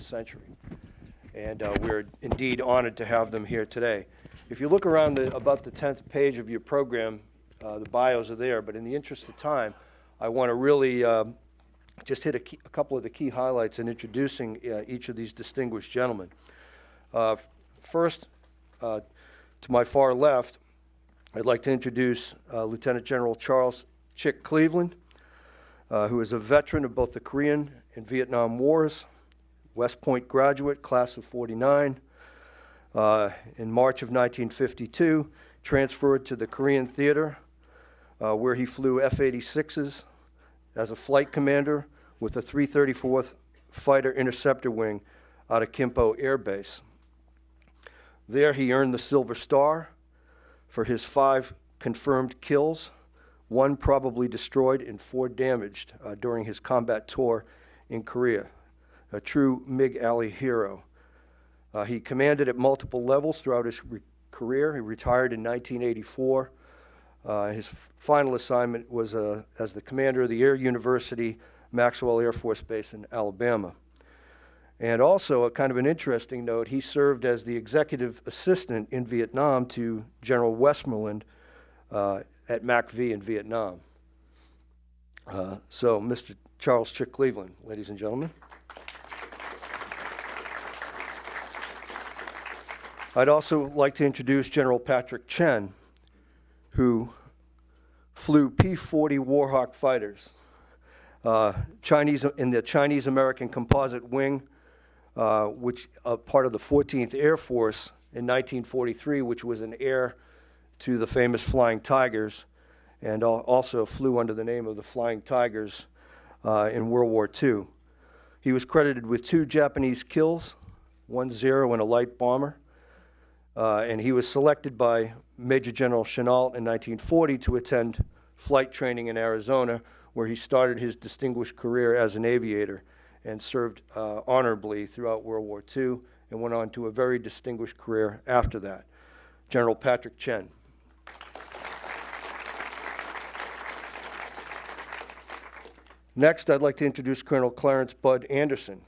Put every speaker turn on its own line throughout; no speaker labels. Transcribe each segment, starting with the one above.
century. And we're indeed honored to have them here today. If you look around about the 10th page of your program, the bios are there, but in the interest of time, I want to really just hit a couple of the key highlights in introducing each of these distinguished gentlemen. First, to my far left, I'd like to introduce Lieutenant General Charles Chick Cleveland, who is a veteran of both the Korean and Vietnam Wars, West Point graduate, class of '49. In March of 1952, transferred to the Korean Theater, where he flew F-86s as a flight commander with the 334th Fighter Interceptor Wing out of Kimpo Air Base. There he earned the Silver Star for his 5 confirmed kills, 1 probably destroyed and 4 damaged during his combat tour in Korea. A true MiG Alley hero. He commanded at multiple levels throughout his career. He retired in 1984. His final assignment was as the commander of the Air University Maxwell Air Force Base in Alabama. And also, a kind of an interesting note, he served as the executive assistant in Vietnam to General Westmoreland at MAC-V in Vietnam. So, Mr. Charles Chick Cleveland, ladies and gentlemen. I'd also like to introduce General Patrick Chen, who flew P-40 Warhawk fighters, in the Chinese-American Composite Wing, which part of the 14th Air Force in 1943, which was an heir to the famous Flying Tigers, and also flew under the name of the Flying Tigers in World War II. He was credited with 2 Japanese kills, 1 Zero and a light bomber, and he was selected by Major General Chennault in 1940 to attend flight training in Arizona, where he started his distinguished career as an aviator and served honorably throughout World War II and went on to a very distinguished career after that. General Patrick Chen. Next, I'd like to introduce Colonel Clarence Bud Anderson,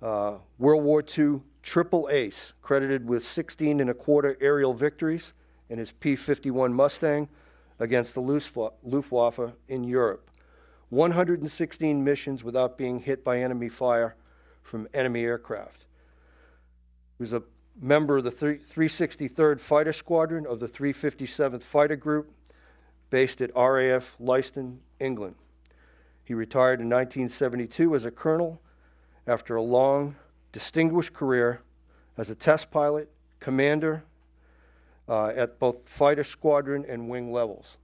World War II triple ace, credited with 16 1/4 aerial victories in his P-51 Mustang against the Luftwaffe in Europe. 116 missions without being hit by enemy fire from enemy aircraft. He was a member of the 363rd Fighter Squadron of the 357th Fighter Group, based at RAF Leiston, England. He retired in 1972 as a colonel after a long, distinguished career as a test pilot, commander at both fighter squadron and wing levels.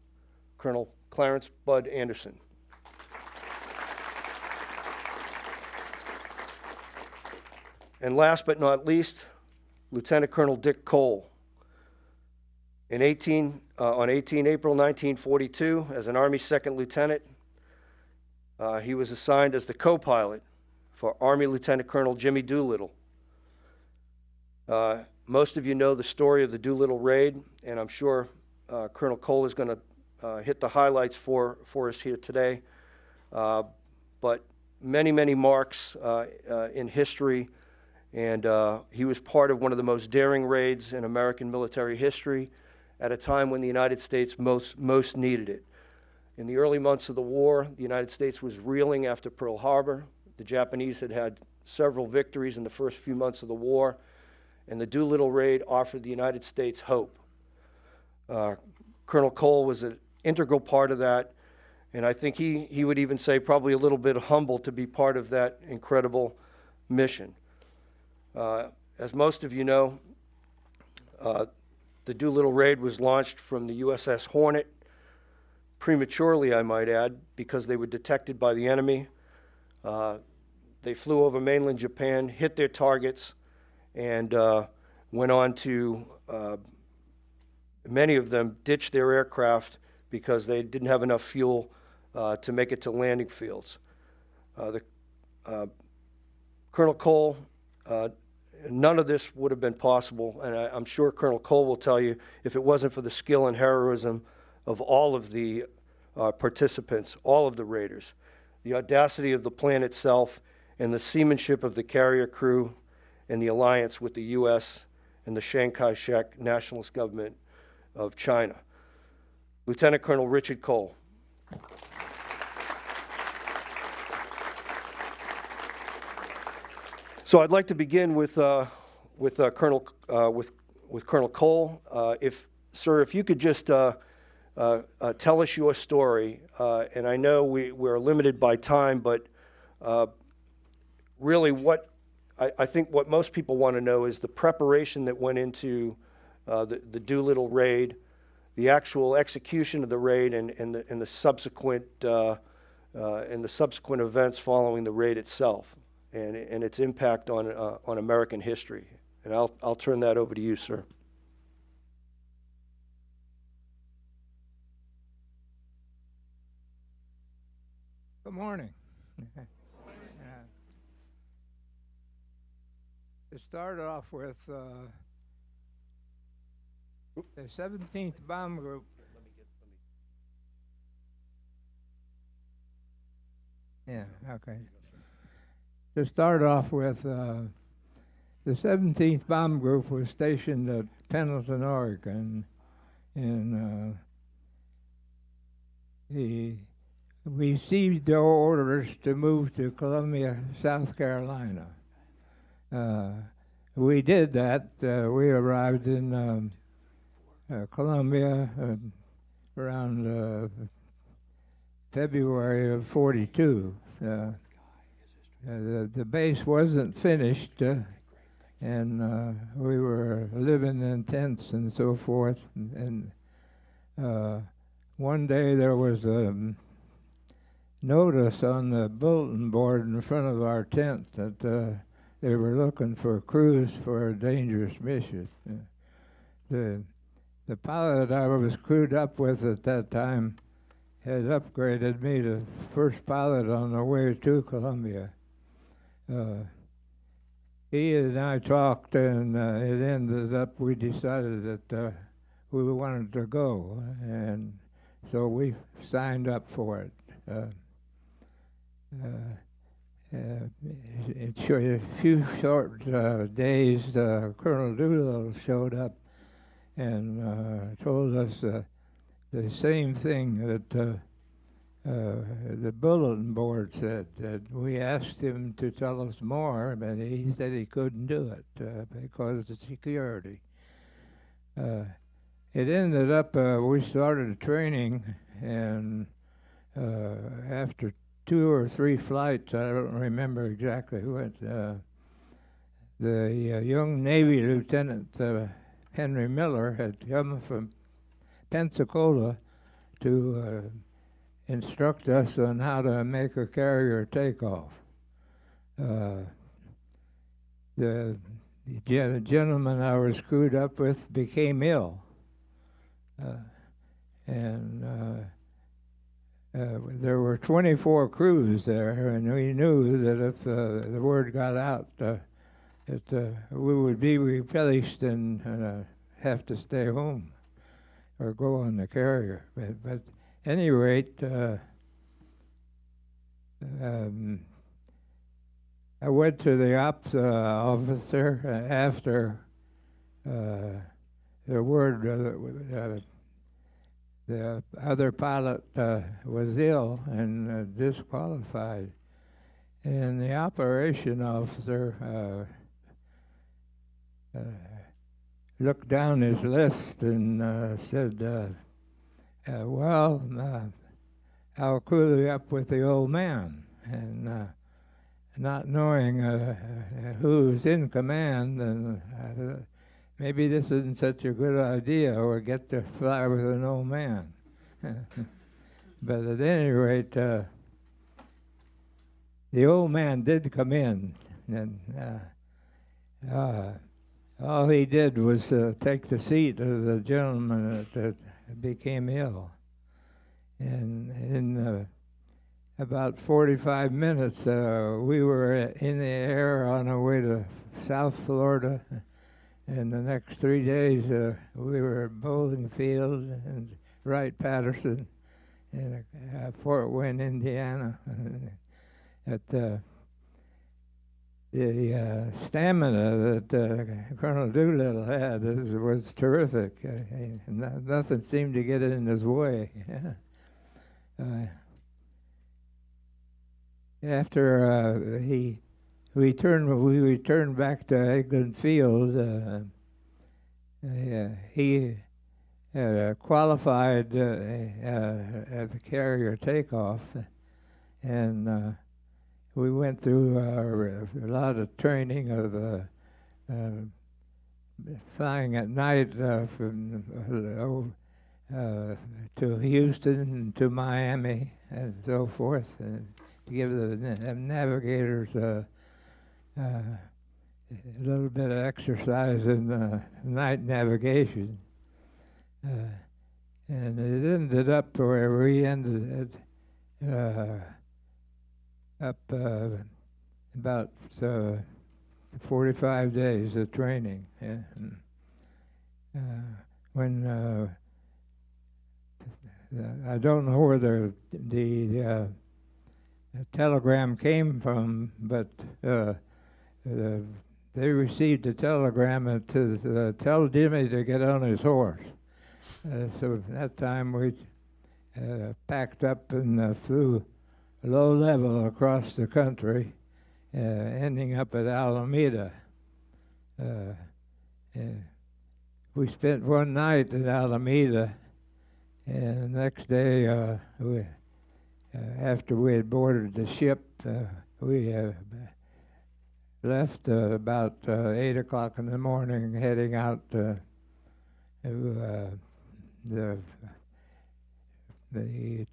Colonel Clarence Bud Anderson. And last but not least, Lieutenant Colonel Dick Cole. On 18 April 1942, as an Army Second Lieutenant, he was assigned as the co-pilot for Army Lieutenant Colonel Jimmy Doolittle. Most of you know the story of the Doolittle raid, and I'm sure Colonel Cole is going to hit the highlights for us here today. But many, many marks in history, and he was part of one of the most daring raids in American military history at a time when the United States most needed it. In the early months of the war, the United States was reeling after Pearl Harbor. The Japanese had had several victories in the first few months of the war, and the Doolittle raid offered the United States hope. Colonel Cole was an integral part of that, and I think he would even say probably a little bit humble to be part of that incredible mission. As most of you know, the Doolittle raid was launched from the USS Hornet, prematurely I might add, because they were detected by the enemy. They flew over mainland Japan, hit their targets, and went on to, many of them ditched their aircraft because they didn't have enough fuel to make it to landing fields. Colonel Cole, none of this would have been possible, and I'm sure Colonel Cole will tell you, if it wasn't for the skill and heroism of all of the participants, all of the raiders. The audacity of the plan itself and the seamanship of the carrier crew and the alliance with the U.S. and the Chiang Kai-shek Nationalist Government of China. Lieutenant Colonel Richard Cole. So I'd like to begin with Colonel Cole. Sir, if you could just tell us your story, and I know we're limited by time, but really I think what most people want to know is the preparation that went into the Doolittle raid, the actual execution of the raid, and the subsequent events following the raid itself, and its impact on American history. And I'll turn that over to you, sir.
Good morning. To start off with, the 17th Bomb Group. Yeah, okay. To start off with, the 17th Bomb Group was stationed at Pendleton, Oregon, and we received the orders to move to Columbia, South Carolina. We did that. We arrived in Columbia around February of '42. The base wasn't finished, and we were living in tents and so forth. And one day there was a notice on the bulletin board in front of our tent that they were looking for crews for a dangerous mission. The pilot I was crewed up with at that time had upgraded me to first pilot on the way to Columbia. He and I talked, and it ended up we decided that we wanted to go, and so we signed up for it. A few short days, Colonel Doolittle showed up and told us the same thing that the bulletin board said. That we asked him to tell us more, but he said he couldn't do it because of security. It ended up we started training, and after 2 or 3 flights, I don't remember exactly what, the young Navy Lieutenant Henry Miller had come from Pensacola to instruct us on how to make a carrier takeoff. The gentleman I was crewed up with became ill, and there were 24 crews there, and we knew that if the word got out that we would be replaced and have to stay home or go on the carrier. But at any rate, I went to the ops officer after the word the other pilot was ill and disqualified. And the operation officer looked down his list and said, well, I'll crew you up with the old man. And not knowing who was in command, and maybe this isn't such a good idea, or get to fly with an old man. But at any rate, the old man did come in, and all he did was take the seat of the gentleman that became ill. And in about 45 minutes, we were in the air on our way to South Florida. And the next 3 days, we were at Bowling Field and Wright-Patterson and Fort Wayne, Indiana. the stamina that Colonel Doolittle had was terrific. Nothing seemed to get in his way. After we returned back to Egland Field. He qualified at the carrier takeoff, and we went through a lot of training of flying at night from to Houston, to Miami, and so forth, and to give the navigators a little bit of exercise in night navigation. And it ended up where we ended up about 45 days of training. When I don't know where the telegram came from, but they received a telegram to tell Jimmy to get on his horse. So at that time we packed up and flew low level across the country, ending up at Alameda. We spent one night at Alameda, and the next day, after we had boarded the ship, we left about 8 o'clock in the morning, heading out to the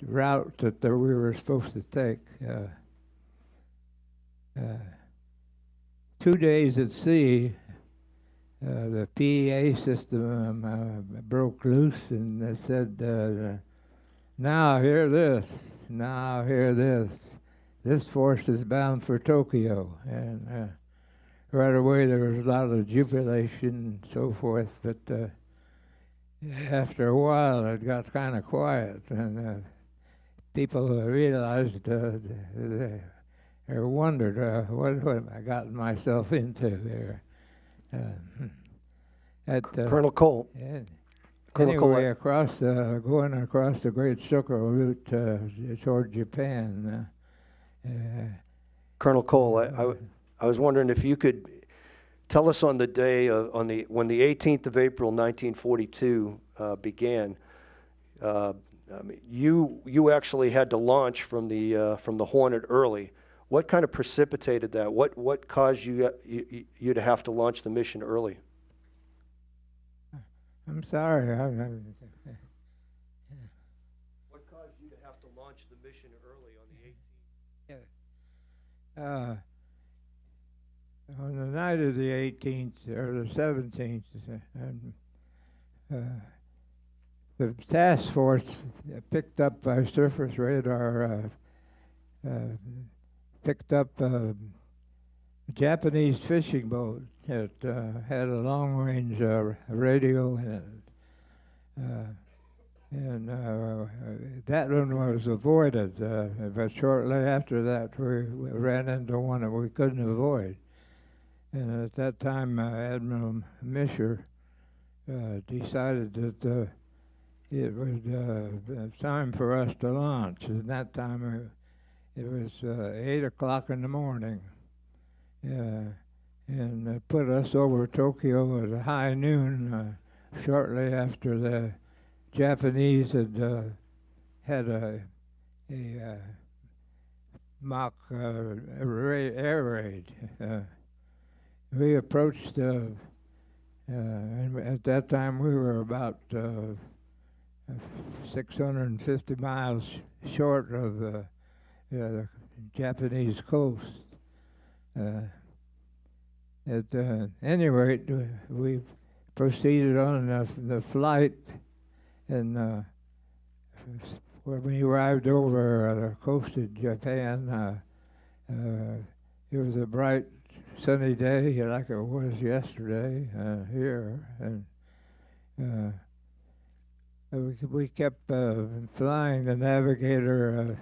route that we were supposed to take. 2 days at sea, the PEA system broke loose, and they said, now hear this, now hear this. This force is bound for Tokyo. And right away there was a lot of jubilation and so forth, but after a while it got kind of quiet, and people realized, they wondered, what have I gotten myself into here?
Colonel Cole.
Anyway, going across the Great Circle route toward Japan.
Colonel Cole, I was wondering if you could tell us on the day when the 18th of April, 1942 began. You actually had to launch from the Hornet early. What kind of precipitated that? What caused you to have to launch the mission early?
I'm sorry.
What caused you to have to launch the mission early on the 18th?
On the night of the 18th or the 17th, the task force picked up by surface radar, picked up a Japanese fishing boat that had a long-range radio in it. And that one was avoided, but shortly after that we ran into one that we couldn't avoid. And at that time, Admiral Misher decided that it was time for us to launch. And that time, it was 8 o'clock in the morning, and put us over Tokyo at high noon, shortly after the Japanese had a mock air raid. We approached, and at that time we were about 650 miles short of the Japanese coast. At any rate, we proceeded on the flight, and when we arrived over the coast of Japan, it was a bright sunny day like it was yesterday here, and we kept flying. The navigator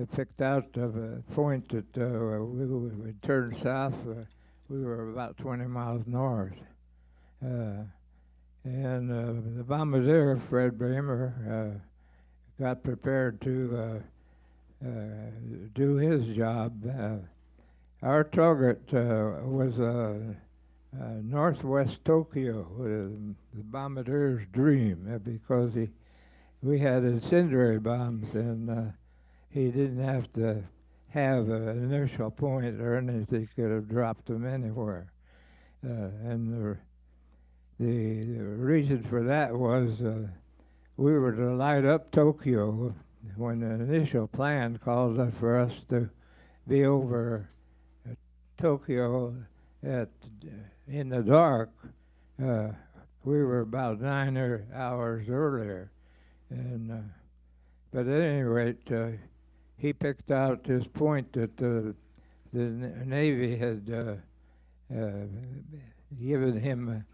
picked out a point that we would turn south. We were about 20 miles north. And the bombardier, Fred Bramer, got prepared to do his job. Our target was northwest Tokyo, the bombardier's dream, because we had incendiary bombs, and he didn't have to have an inertial point or anything. He could have dropped them anywhere. And the reason for that was we were to light up Tokyo when the initial plan called for us to be over Tokyo in the dark. We were about 9 hours earlier, and but at any rate, he picked out this point that the Navy had given him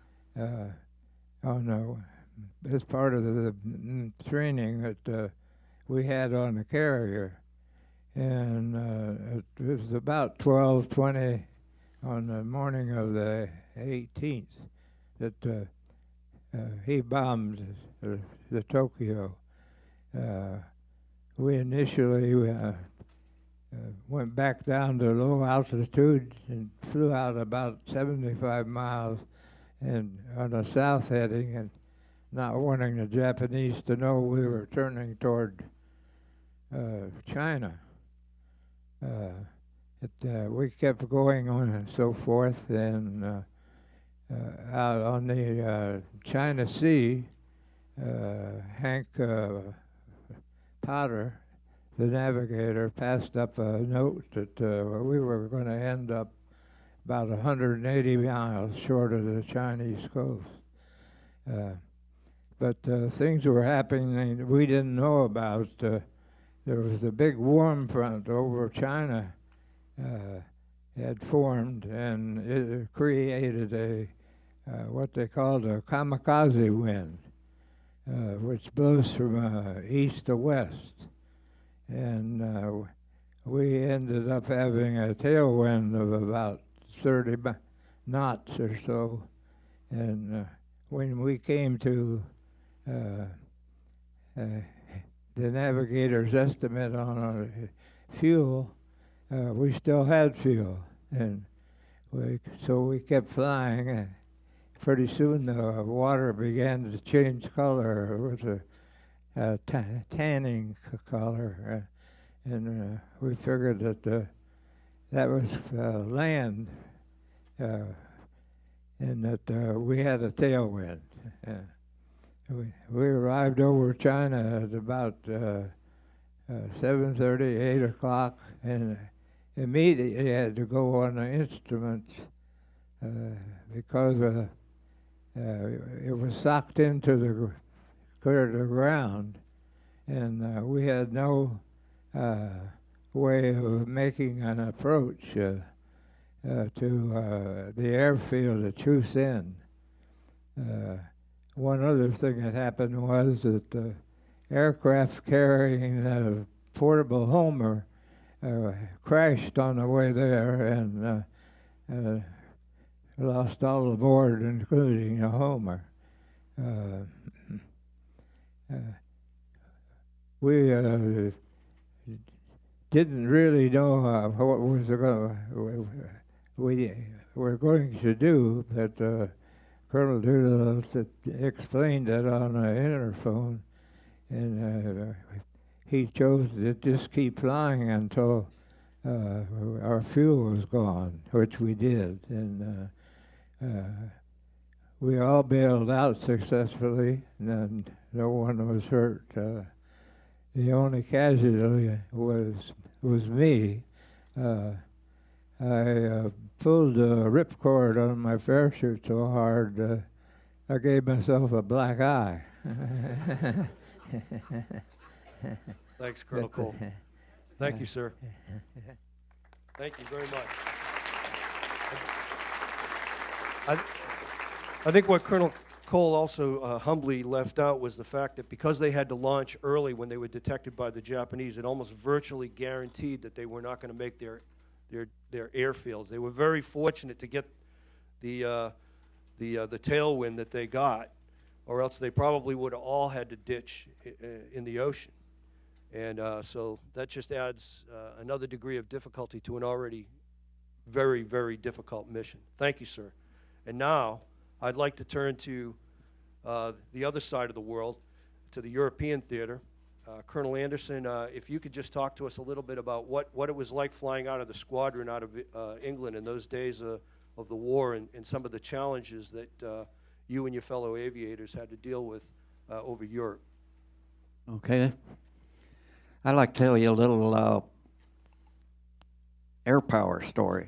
as part of the training that we had on the carrier. And it was about 12:20 on the morning of the 18th that he bombed the Tokyo. We initially went back down to low altitude and flew out about 75 miles and on a south heading, and not wanting the Japanese to know we were turning toward China. We kept going on and so forth, and out on the China Sea, Hank Potter, the navigator, passed up a note that we were going to end up about 180 miles short of the Chinese coast. But things were happening we didn't know about. There was a big warm front over China had formed, and it created a what they called a kamikaze wind, which blows from east to west. And we ended up having a tailwind of about 30 knots or so. And when we came to the navigator's estimate on our fuel, we still had fuel, and so we kept flying. Pretty soon the water began to change color with a tanning color, and we figured that that was land, and that we had a tailwind. We arrived over China at about 7:30, 8 o'clock, and immediately had to go on the instruments because it was socked into clear to the ground, and we had no way of making an approach to the airfield at Chusen. One other thing that happened was that the aircraft carrying the portable Homer crashed on the way there, and lost all aboard, including the Homer. We didn't really know what we were going to do, but Colonel Doolittle explained it on an interphone, and he chose to just keep flying until our fuel was gone, which we did, and we all bailed out successfully, and no one was hurt. The only casualty was me. I pulled the ripcord on my parachute so hard I gave myself a black eye.
Thanks, Colonel Cole. Thank you, sir. Thank you very much. I think what Colonel Cole also humbly left out was the fact that because they had to launch early when they were detected by the Japanese, it almost virtually guaranteed that they were not going to make their airfields. They were very fortunate to get the tailwind that they got, or else they probably would have all had to ditch in the ocean. And so that just adds another degree of difficulty to an already very, very difficult mission. Thank you, sir. And now I'd like to turn to the other side of the world, to the European theater. Colonel Anderson, if you could just talk to us a little bit about what it was like flying out of the squadron out of England in those days of the war, and some of the challenges that you and your fellow aviators had to deal with over Europe.
Okay. I'd like to tell you a little air power story.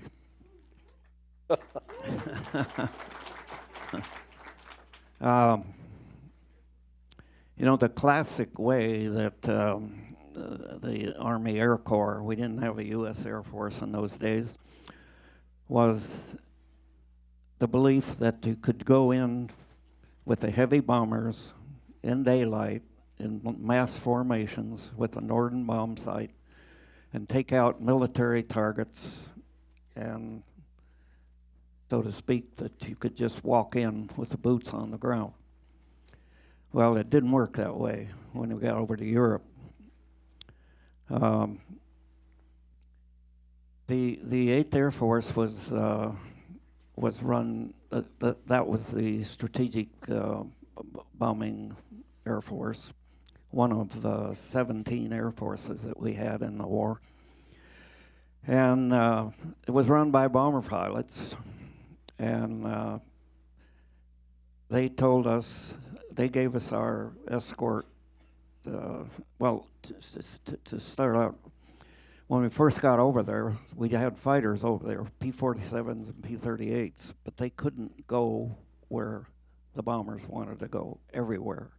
You know, the classic way that the Army Air Corps, we didn't have a U.S. Air Force in those days, was the belief that you could go in with the heavy bombers in daylight in mass formations with a Norden bomb sight and take out military targets, and so to speak, that you could just walk in with the boots on the ground. Well, it didn't work that way when we got over to Europe. The 8th Air Force was run, that was the strategic bombing Air Force, one of the 17 Air Forces that we had in the war. And it was run by bomber pilots, and they told us, they gave us our escort, well, to start out, when we first got over there, we had fighters over there, P-47s and P-38s, but they couldn't go where the bombers wanted to go, everywhere.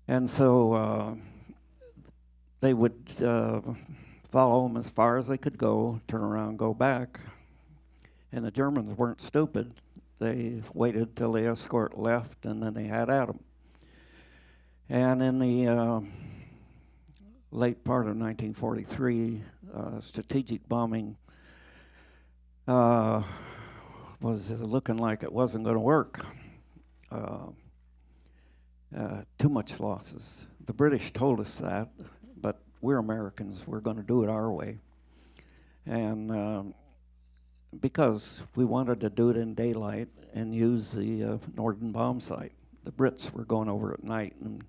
And so they would follow them as far as they could go, turn around, go back. And the Germans weren't stupid. They waited till the escort left, and then they had at them. And in the late part of 1943, strategic bombing was looking like it wasn't going to work. Too much losses. The British told us that, but we're Americans, we're going to do it our way. And because we wanted to do it in daylight and use the Norden bomb site. The Brits were going over at night and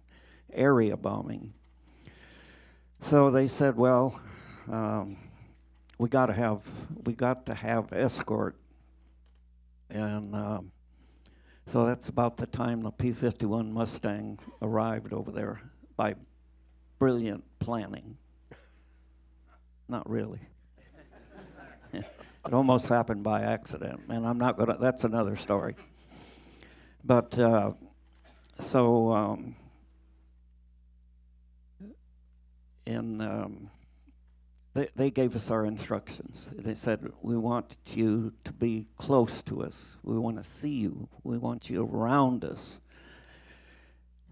area bombing. So they said, well, we got to have escort. And so that's about the time the P-51 Mustang arrived over there by brilliant planning. Not really. It almost happened by accident, and I'm not gonna, that's another story. But they gave us our instructions. They said, we want you to be close to us. We want to see you. We want you around us.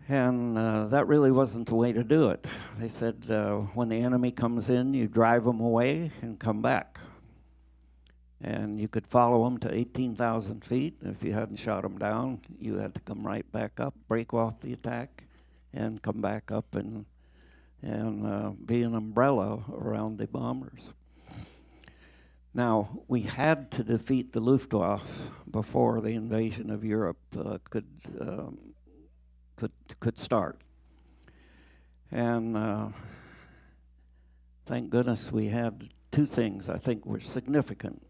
And that really wasn't the way to do it. They said, when the enemy comes in, you drive them away and come back. And you could follow them to 18,000 feet. If you hadn't shot them down, you had to come right back up, break off the attack, and come back up and be an umbrella around the bombers. Now, we had to defeat the Luftwaffe before the invasion of Europe could start. And thank goodness we had two things I think were significant.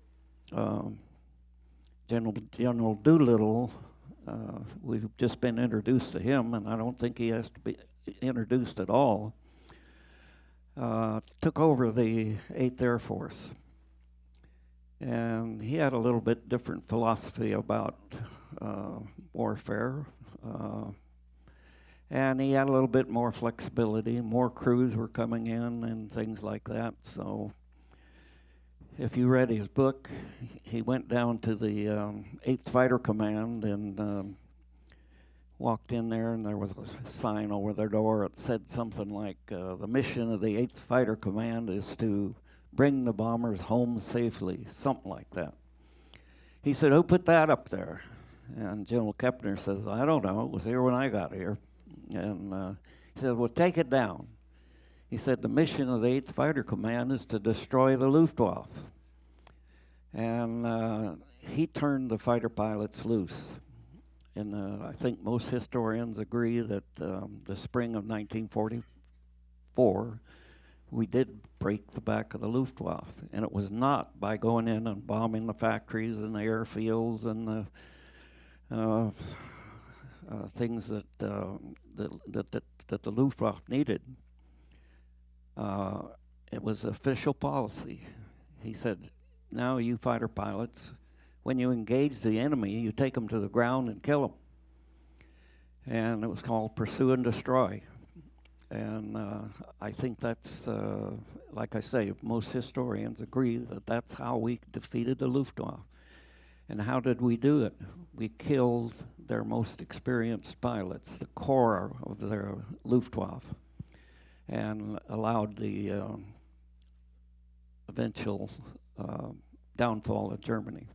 General Doolittle, we've just been introduced to him, and I don't think he has to be introduced at all, took over the 8th Air Force. And he had a little bit different philosophy about warfare. And he had a little bit more flexibility. More crews were coming in and things like that. So if you read his book, he went down to the 8th Fighter Command and walked in there, and there was a sign over their door. It said something like, the mission of the 8th Fighter Command is to bring the bombers home safely, something like that. He said, who put that up there? And General Kepner says, I don't know, it was here when I got here. And he said, well, take it down. He said, the mission of the 8th Fighter Command is to destroy the Luftwaffe. And he turned the fighter pilots loose. And I think most historians agree that the spring of 1944, we did break the back of the Luftwaffe. And it was not by going in and bombing the factories and the airfields and the things that the Luftwaffe needed. It was official policy. He said, now you fighter pilots, when you engage the enemy, you take them to the ground and kill them. And it was called pursue and destroy. And I think that's, like I say, most historians agree that that's how we defeated the Luftwaffe. And how did we do it? We killed their most experienced pilots, the core of their Luftwaffe, and allowed the eventual downfall of Germany.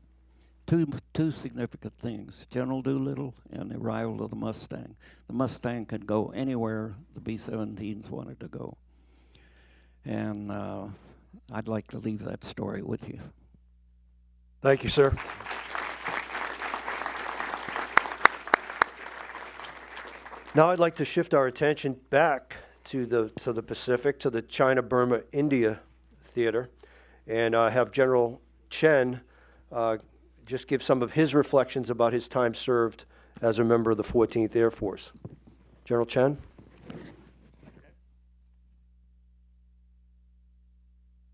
Two significant things, General Doolittle and the arrival of the Mustang. The Mustang could go anywhere the B-17s wanted to go. And I'd like to leave that story with you.
Thank you, sir. Now I'd like to shift our attention back to the Pacific, to the China-Burma-India theater, and have General Chen just give some of his reflections about his time served as a member of the 14th Air Force. General Chen?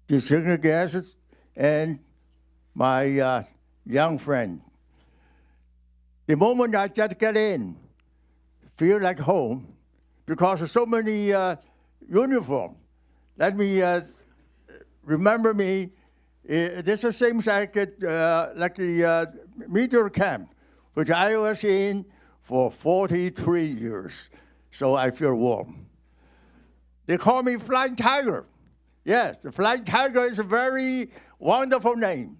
Distinguished guests and my young friend, the moment I just get in, feel like home because of so many uniforms. Let me remember me. This is seems like the military camp, which I was in for 43 years. So I feel warm. They call me Flying Tiger. Yes, the Flying Tiger is a very wonderful name.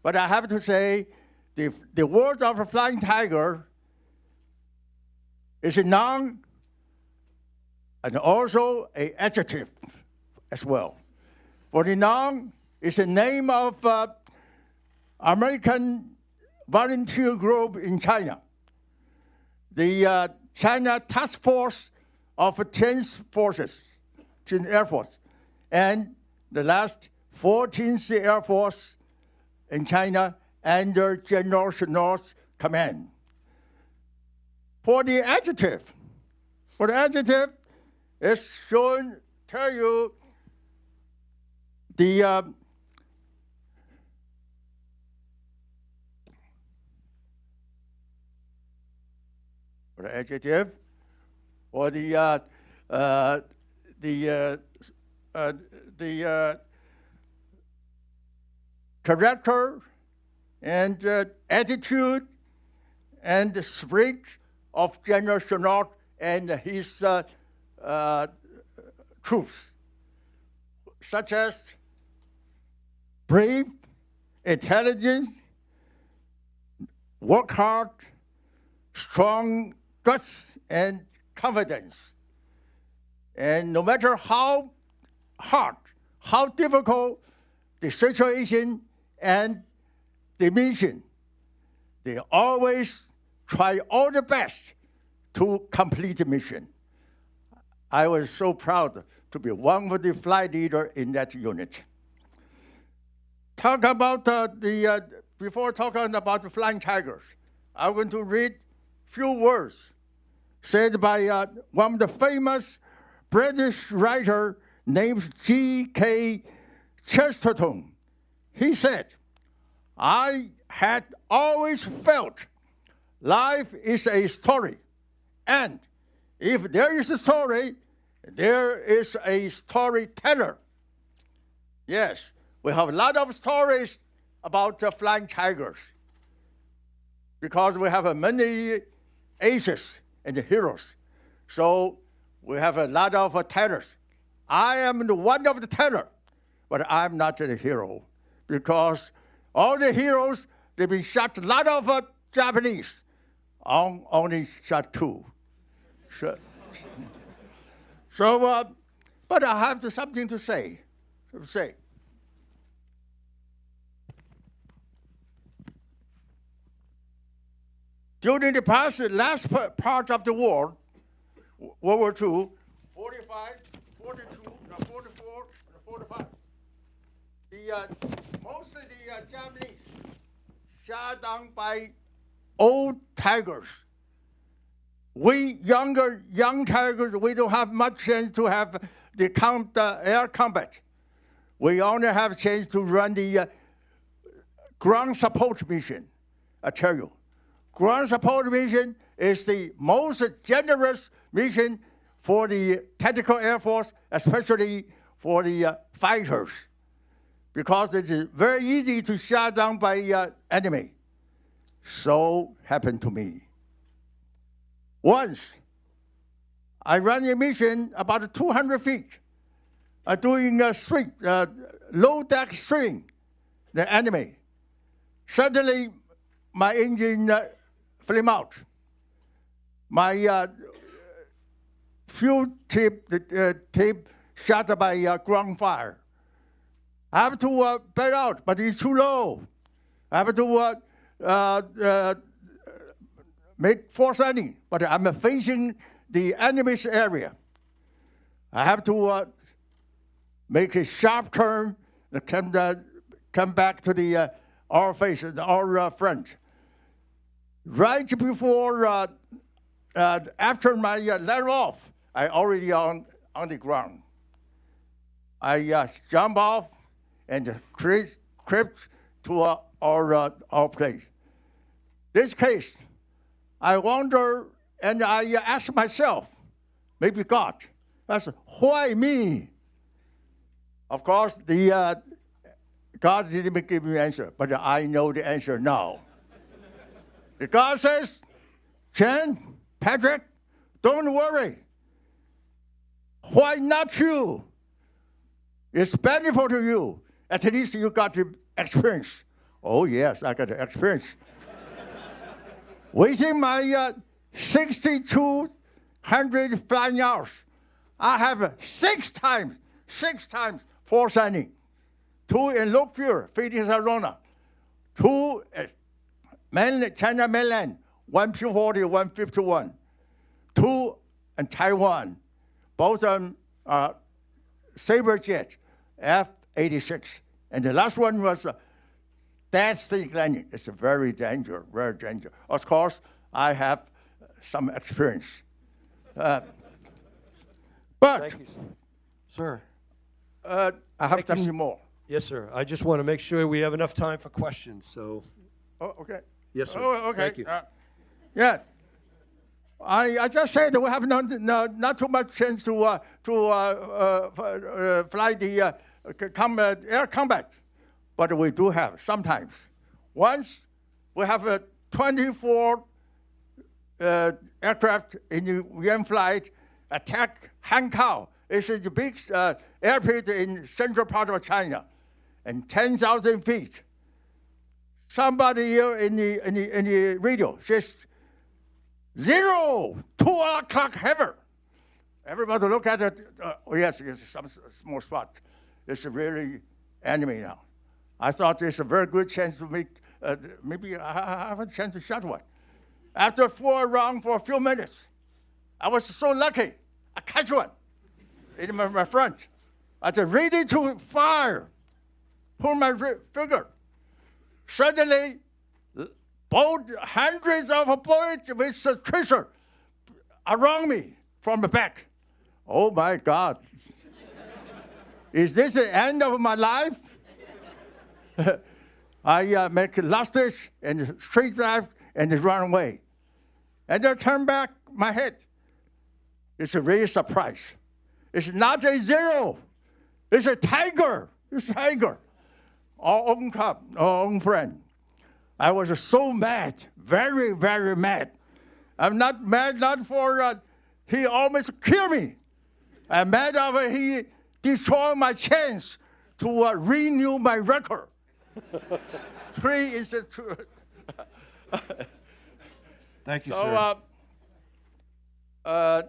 But I have to say, the word of a Flying Tiger is a noun and also an adjective as well. For the noun is the name of American volunteer group in China. The China Task Force of 10th Forces, 10th Air Force, and the last 14th Air Force in China under General Chennault's command. For the adjective, it's shown, tell you the for the adjective, or the character and attitude and the spirit of General Chennault and his troops, such as brave, intelligent, work hard, strong guts and confidence. And no matter how hard, how difficult the situation and the mission, they always try all the best to complete the mission. I was so proud to be one of the flight leader in that unit. Talk about before talking about the Flying Tigers, I'm going to read few words said by one of the famous British writer named G.K. Chesterton. He said, I had always felt life is a story, and if there is a story, there is a storyteller. Yes, we have a lot of stories about the Flying Tigers because we have many aces and the heroes. So we have a lot of terrors. I am the one of the terror, but I'm not the hero because all the heroes, they've been shot a lot of Japanese. Only shot 2. But I have something to say. During the last part of the war, World War II, 45, 42, 44, and 45, mostly the Japanese shot down by old tigers. We young tigers, we don't have much chance to have the air combat. We only have a chance to run the ground support mission. I tell you, ground support mission is the most generous mission for the tactical air force, especially for the fighters, because it is very easy to shut down by enemy. So happened to me. Once, I ran a mission about 200 feet, doing a low deck string, the enemy. Suddenly, my engine flame out. My fuel tape shot by ground fire. I have to back out, but it's too low. I have to make force landing, but I'm facing the enemy's area. I have to make a sharp turn and come back to our face, our front. Right before, after my let off, I already on the ground. I jump off and crept to our place. This case, I wonder, and I ask myself, maybe God, that's why me? Of course, God didn't give me an answer, but I know the answer now. The God says, Chen, Patrick, don't worry. Why not you? It's beneficial to you. At least you got the experience. Oh, yes, I got the experience. Within my 6,200 flying hours, I have 6 times force landing. 2 in Lokpur, Phoenix, Arizona. 2 China mainland, 1 P-40, 151. 2 in Taiwan, both Sabre jet, F-86. And the last one was dead stick landing. It's very dangerous, very dangerous. Of course, I have some experience. But
Thank you, sir.
I have something more.
Yes, sir. I just want to make sure we have enough time for questions. So,
Oh, okay.
yes, sir.
Oh, okay.
Thank you.
Yeah. I just said we have not too much chance to fly the air combat, but we do have sometimes. Once we have 24 aircraft in the UN flight attack Hankou. It's a big airport in central part of China, and 10,000 feet. Somebody here in the radio says, 0, 2 o'clock heaven. Everybody look at it. Oh yes, it's some small spot. It's really enemy now. I thought there's a very good chance to make. Maybe I have a chance to shot one. After 4 rounds for a few minutes, I was so lucky. I catch one in my front. I said, ready to fire. Pull my trigger. Suddenly, both hundreds of bullets with a tracer around me from the back. Oh my God. Is this the end of my life? I make a last ditch and straight drive and run away. And I turn back my head. It's a real surprise. It's not a 0. It's a tiger. It's a tiger. Our own cub, our own friend. I was so mad, very, very mad. I'm not mad not for he almost killed me. I'm mad over he destroyed my chance to renew my record. 3 is the truth.
Thank you,
So
sir.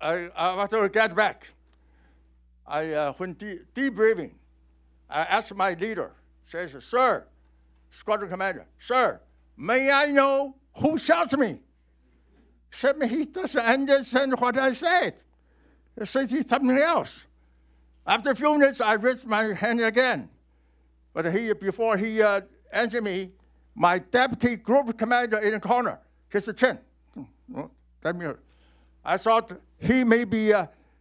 I want to get back. When debriefing, I asked my leader, says, "Sir, squadron commander, sir, may I know who shot me?" Said he doesn't understand what I said. He says he's something else. After a few minutes, I raised my hand again. But before he answered me, my deputy group commander in the corner, he said, "Chen, I thought he maybe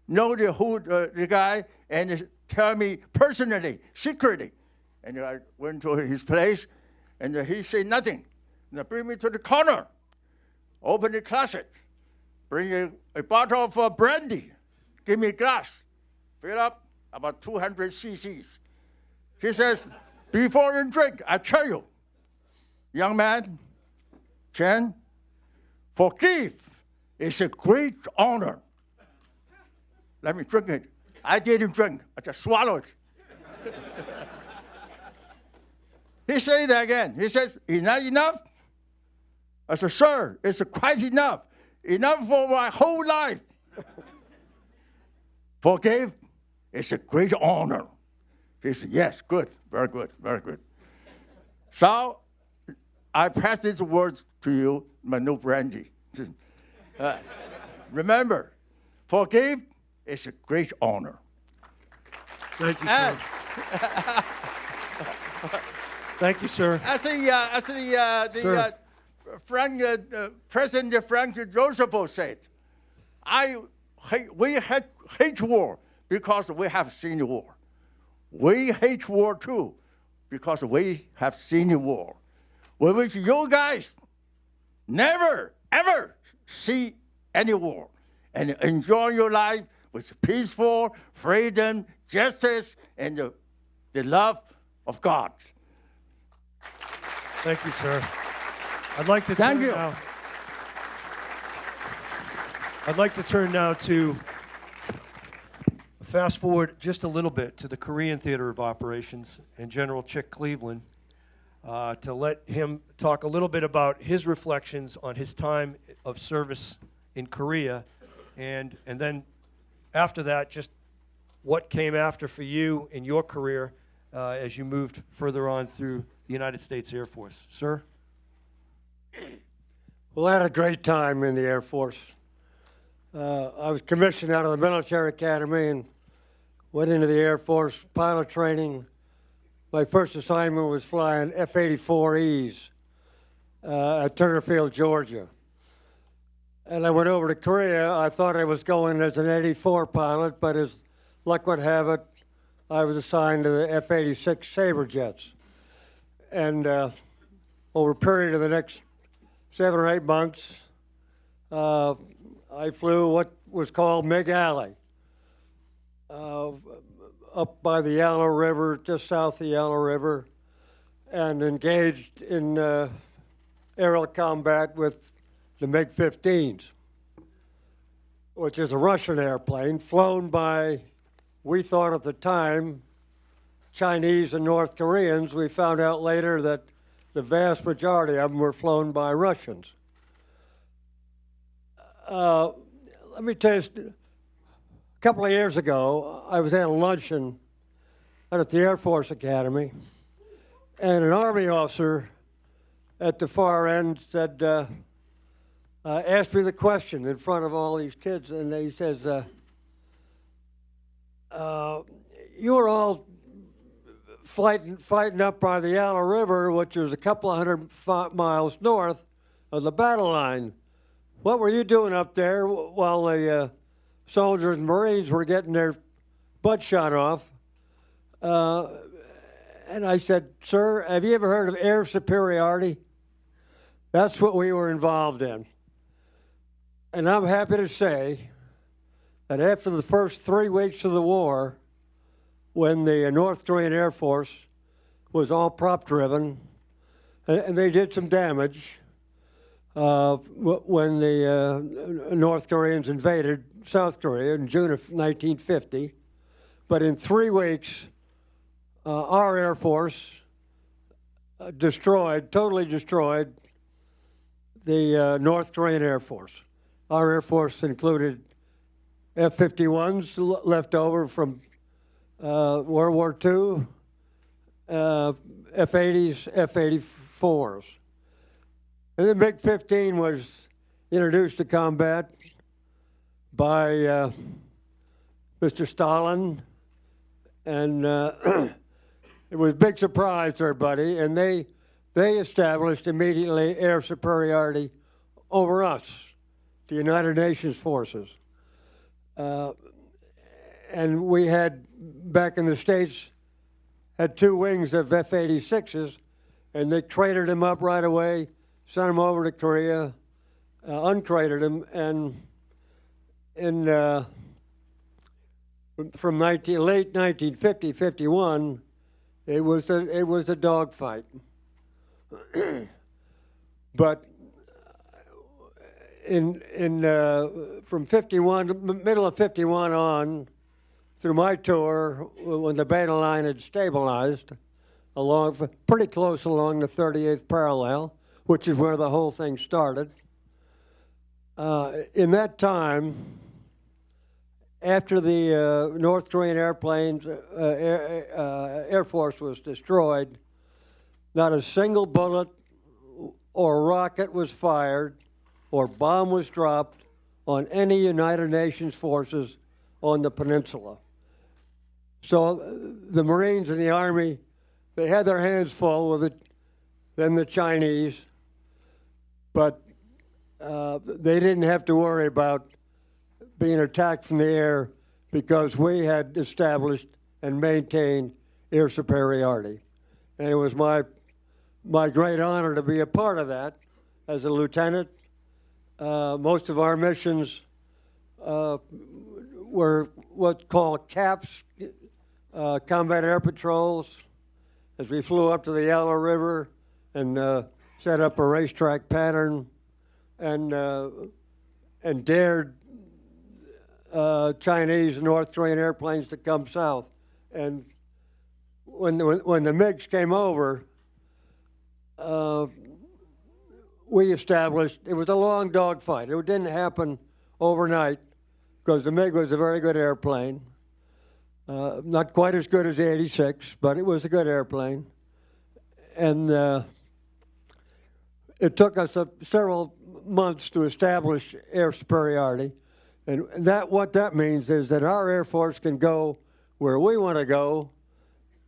know the guy and tell me personally, secretly." And I went to his place, and he said nothing. And bring me to the corner, open the closet, bring a bottle of brandy, give me a glass, fill up about 200 cc's. He says, "Before you drink, I tell you, young man, Chen, forgive is a great honor." Let me drink it. I didn't drink. I just swallowed it. He said that again. He says, "Is that enough?" I said, "Sir, it's quite enough. Enough for my whole life." Forgive is a great honor. He said, "Yes, good, very good, very good." So I pass these words to you, my new brandy. Remember, forgive is a great honor.
Thank you,
And
sir. Thank you, sir.
as the President Frank Roosevelt said, we hate war because we have seen war. We hate war too because we have seen war. We wish you guys never, ever see any war and enjoy your life with peaceful freedom, justice, and the love of God.
Thank you, sir. I'd like to
Thank
turn
you.
now. I'd like to turn now to fast forward just a little bit to the Korean Theater of Operations and General Chick Cleveland to let him talk a little bit about his reflections on his time of service in Korea, and then after that, just what came after for you in your career as you moved further on through the United States Air Force. Sir?
Well, I had a great time in the Air Force. I was commissioned out of the military academy and went into the Air Force pilot training. My first assignment was flying F-84Es at Turner Field, Georgia. And I went over to Korea. I thought I was going as an 84 pilot, but as luck would have it, I was assigned to the F-86 Sabre jets. And over a period of the next 7 or 8 months, I flew what was called Mig Alley, up by the Yellow River, just south of the Yellow River, and engaged in aerial combat with the MiG-15s, which is a Russian airplane flown by, we thought at the time, Chinese and North Koreans. We found out later that the vast majority of them were flown by Russians. Let me tell you, a couple of years ago, I was at a luncheon at the Air Force Academy, and an Army officer at the far end said, asked me the question in front of all these kids, and he says, you were all fighting up by the Yellow River, which was a couple of 100 miles north of the battle line. What were you doing up there while the soldiers and Marines were getting their butt shot off? And I said, "Sir, have you ever heard of air superiority?" That's what we were involved in. And I'm happy to say that after the first 3 weeks of the war, when the North Korean Air Force was all prop-driven, and they did some damage when the North Koreans invaded South Korea in June of 1950. But in 3 weeks, our Air Force totally destroyed the North Korean Air Force. Our Air Force included F-51s left over from World War II, F-80s, F-84s. And the MiG-15 was introduced to combat by Mr. Stalin, and it was a big surprise to everybody, and they established immediately air superiority over us, the United Nations forces. And we had, back in the States, had 2 wings of F-86s, and they cratered them up right away, sent them over to Korea, uncratered them, and from late 1950, 51, it was a dogfight. But from 51, middle of 51 on, through my tour, when the battle line had stabilized, pretty close along the 38th parallel, which is where the whole thing started. In that time, after the North Korean airplanes, Air Force was destroyed, not a single bullet or rocket was fired or bomb was dropped on any United Nations forces on the peninsula. So the Marines and the Army, they had their hands full with it, then the Chinese, but they didn't have to worry about being attacked from the air because we had established and maintained air superiority. And it was my great honor to be a part of that as a lieutenant. Most of our missions were what's called CAPS, combat air patrols, as we flew up to the Yellow River and set up a racetrack pattern and dared Chinese and North Korean airplanes to come south. And when the MiGs came over, we established, it was a long dogfight. It didn't happen overnight because the MiG was a very good airplane. Not quite as good as the 86, but it was a good airplane. And it took us several months to establish air superiority. And what that means is that our Air Force can go where we want to go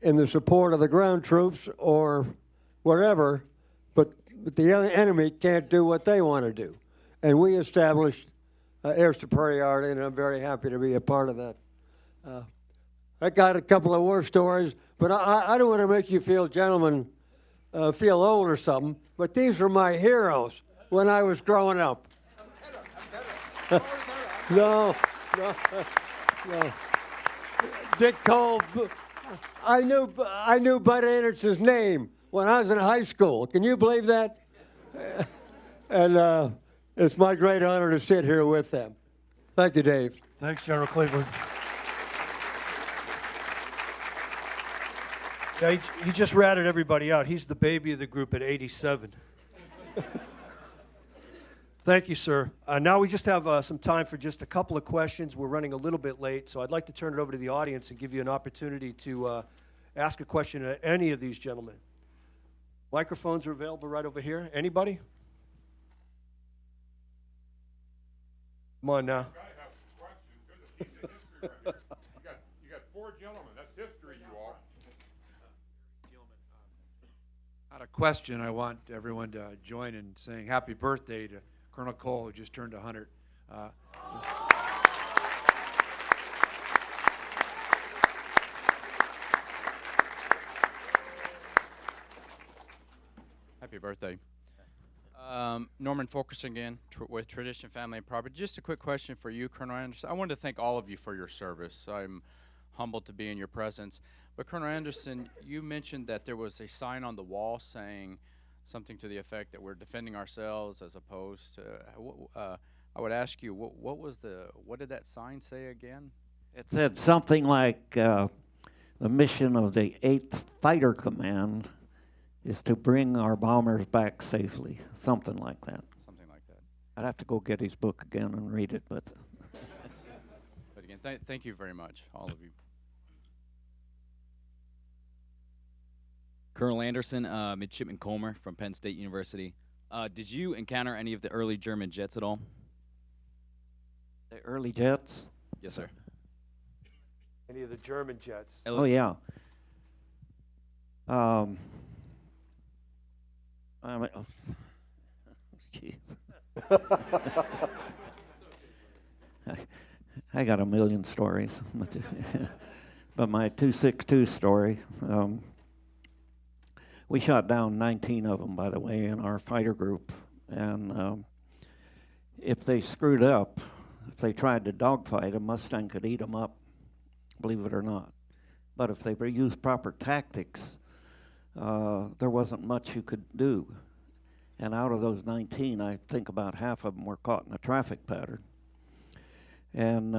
in the support of the ground troops or wherever, but the enemy can't do what they want to do. And we established air superiority, and I'm very happy to be a part of that. I got a couple of war stories, but I don't want to make you feel, gentlemen, feel old or something, but these were my heroes when I was growing up. No. Dick Cole, I knew Bud Anderson's name when I was in high school. Can you believe that? And it's my great honor to sit here with them. Thank you, Dave.
Thanks, General Cleveland. Yeah, he just ratted everybody out. He's the baby of the group at 87. Thank you, sir. Now we just have some time for just a couple of questions. We're running a little bit late, so I'd like to turn it over to the audience and give you an opportunity to ask a question to any of these gentlemen. Microphones are available right over here. Anybody? Come on now.
I have a question. There's a piece of history right here. You got 4 gentlemen. That's history, you all.
Not a question. I want everyone to join in saying happy birthday to Colonel Cole, who just turned 100.
Happy birthday. Norman Fulkerson again with Tradition Family and Property. Just a quick question for you, Colonel Anderson. I wanted to thank all of you for your service. I'm humbled to be in your presence. But Colonel Anderson, you mentioned that there was a sign on the wall saying something to the effect that we're defending ourselves as opposed to. I would ask you, what did that sign say again?
It said something like the mission of the 8th Fighter Command is to bring our bombers back safely, something like that.
Something like that.
I'd have to go get his book again and read it, but.
But again, thank you very much, all of you.
Colonel Anderson, Midshipman Comer from Penn State University. Did you encounter any of the early German jets at all?
The early jets?
Yes, sir.
Any of the German jets?
Oh, yeah. Jeez. I got a million stories. But my 262 story, we shot down 19 of them, by the way, in our fighter group. And if they screwed up, if they tried to dogfight, a Mustang could eat them up, believe it or not. But if they used proper tactics, there wasn't much you could do. And out of those 19, I think about half of them were caught in a traffic pattern. And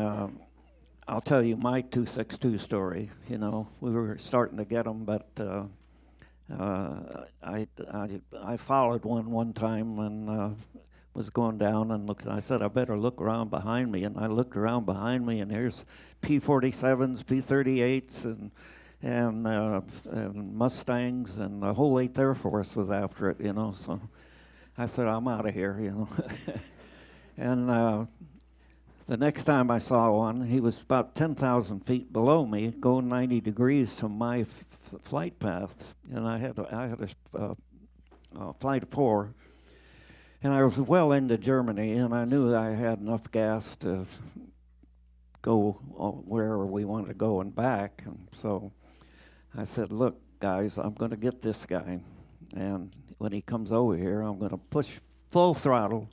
I'll tell you my 262 story. You know, we were starting to get them, but I followed one time and was going down and looked. I said, I better look around behind me. And I looked around behind me, and here's P-47s, P-38s, and Mustangs, and the whole 8th Air Force was after it, you know. So I said, I'm out of here, you know. And the next time I saw one, he was about 10,000 feet below me, going 90 degrees to my flight path. And I had a flight of 4. And I was well into Germany, and I knew I had enough gas to go wherever we wanted to go and back. And so I said, look, guys, I'm going to get this guy. And when he comes over here, I'm going to push full throttle.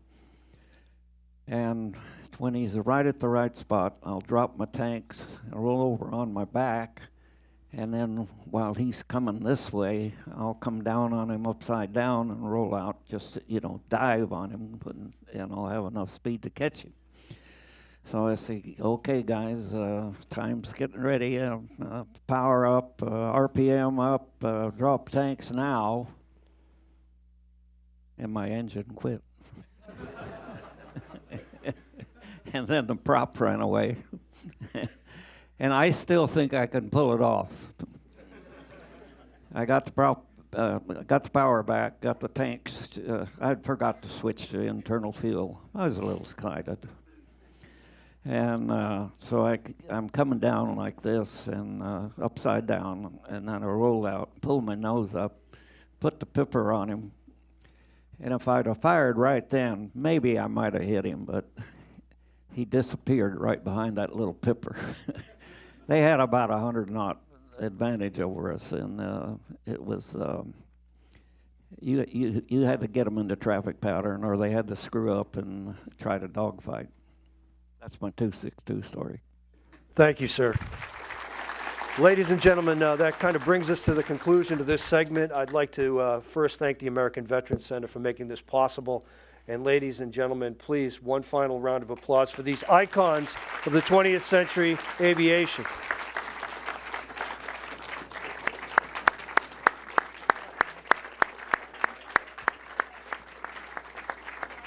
And when he's right at the right spot, I'll drop my tanks and roll over on my back. And then while he's coming this way, I'll come down on him upside down and roll out, just, you know, dive on him, and I'll have enough speed to catch him. So I say, okay, guys, time's getting ready. Power up, RPM up, drop tanks now. And my engine quit. And then the prop ran away. And I still think I can pull it off. I got the prop, got the power back, got the tanks. I forgot to switch to internal fuel. I was a little excited. And so I'm coming down like this and upside down, and then I roll out, pull my nose up, put the pipper on him. And if I'd have fired right then, maybe I might have hit him, but he disappeared right behind that little pipper. They had about 100 knot advantage over us, and it was you had to get them into traffic pattern, or they had to screw up and try to dogfight. That's my 262 story.
Thank you, sir. Ladies and gentlemen, that kind of brings us to the conclusion of this segment. I'd like to first thank the American Veterans Center for making this possible. And ladies and gentlemen, please, one final round of applause for these icons of the 20th century aviation.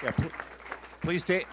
Yeah, please take.